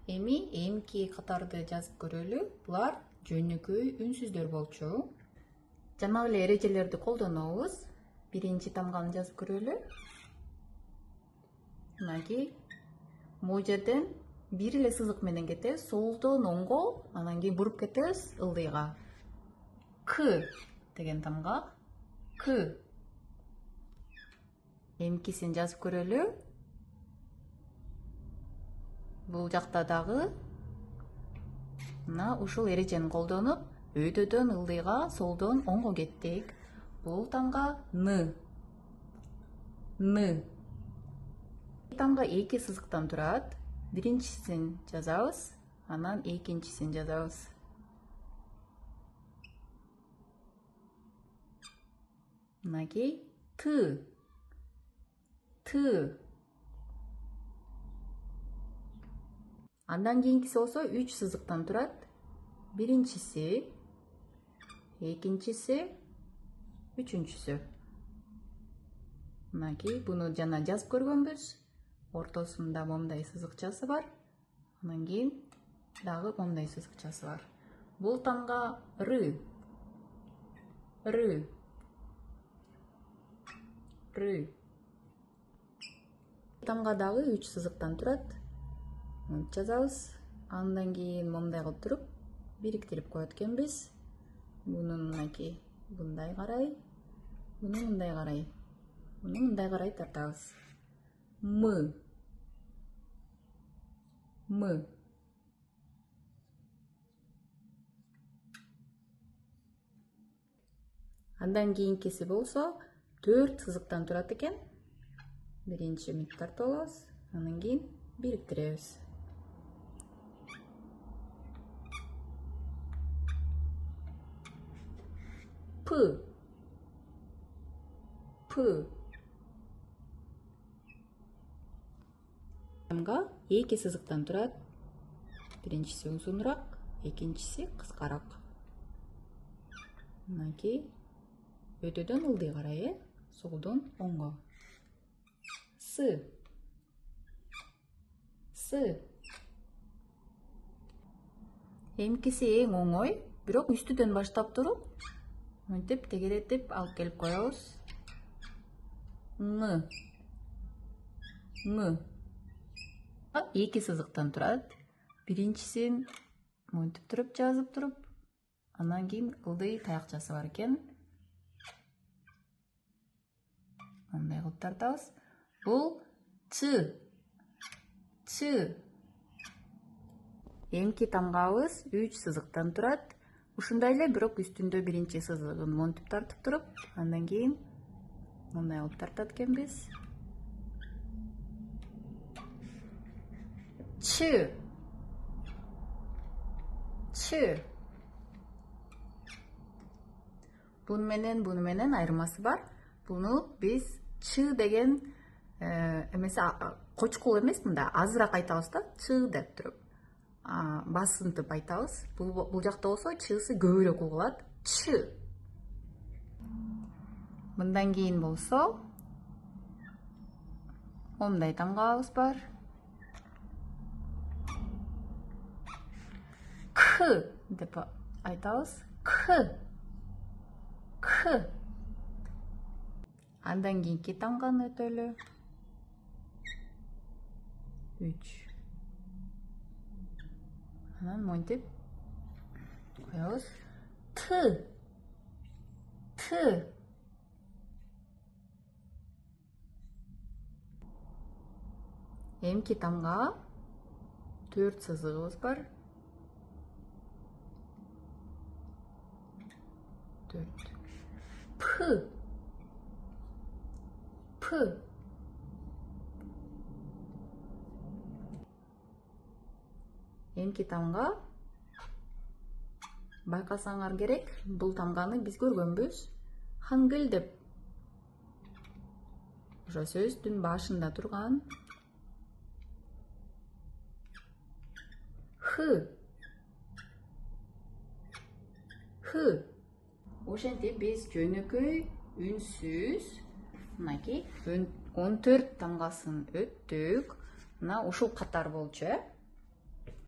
Эми эмки катарды жазып көрөлү. Булар жөнөкөй үнсүздөр болчу. Жана эле эрежелерди колдонобуз. Биринчи тамганы жазып көрөлү. Мынакей могу жерден бир эле сызык менен кетебиз. Солдон оңго, анан кийин буруп кетебиз ылдыйга. К деген тамга. К. Эмкисин жазып көрөлү. Бул жакта дагы мына ушул эрежени колдонуп, өйдөдөн ылдыйга, солдон оңго кеттик. Бул тамга Н. Н. Тамга эки сызыктан турат. Биринчисин жазабыз, анан экинчисин жазабыз. Мынакей Т. Т. Андан кийинкиси болсо 3 сызыктан турат. Биринчиси, экинчиси, үчүнчүсү. Мынакей буну жана жазып көргөнбүз. Ортосунда момундай сызыкчасы бар. Андан кийин дагы момундай сызыкчасы бар. Бул тамга Р. Р. Р. Тамга дагы 3 сызыктан турат. Жазабыз. Андан кийин момундай кылып туруп бириктирип коет экенбиз. Буну мынакей мындай карай, буну мындай карай, буну мындай карай тартабыз. М. М. Андан кийинкиси болсо 4 сызыктан турат экен. Биринчи мынтип тартып алабыз, андан кийин бириктиребиз. П. П. Тамга эки сызыктан турат. Биринчиси узунураак, экинчиси кыскараак. Мынакей өйдөдөн ылдый карай, солдон оңго. С. С. Эмкиси эң оңой, бирок үстүдөн баштап туруп, мынтип тегеретип алып келип коебуз. Н. Н. Эки сызыктан турат. Биринчисин мынтип туруп жазып туруп, андан кийин ылдый таякчасы бар экен. Мындай кылып тартабыз. Бул Ч. Ч. Эмки тамгабыз 3 сызыктан турат. Ушундай эле, бирок үстүндө биринчи сызыгын монтип тартып туруп, андан кийин мындай кылып тартат экенбиз. Ч. Ч. Буну менен айырмасы бар. Буну биз Ч деген эмеси кочкул эмес, мында азыраак айтабыз да, Ч деп туруп. Басынтып айтабыз. Бул жакта болсо Ч'сы көбүрөөк угулат. Ч. Мындан кийин болсо момундай тамгабыз бар. К деп айтабыз. К. К. Андан кийинки тамганы өтөлү. 3. Анан монтип коебуз. Т. Т. Эмки тамга 4 сызыгыбыз бар. 4. П. П. Эмки тамга байкасаңар керек, бул тамганы биз көргөнбүз. Хангыл деп ошо сөздүн башында турган. Х. Х. Ошентип биз жөнөкөй үнсүз мынакей 14 тамгасын өттүк. Мына ушул катар болчу,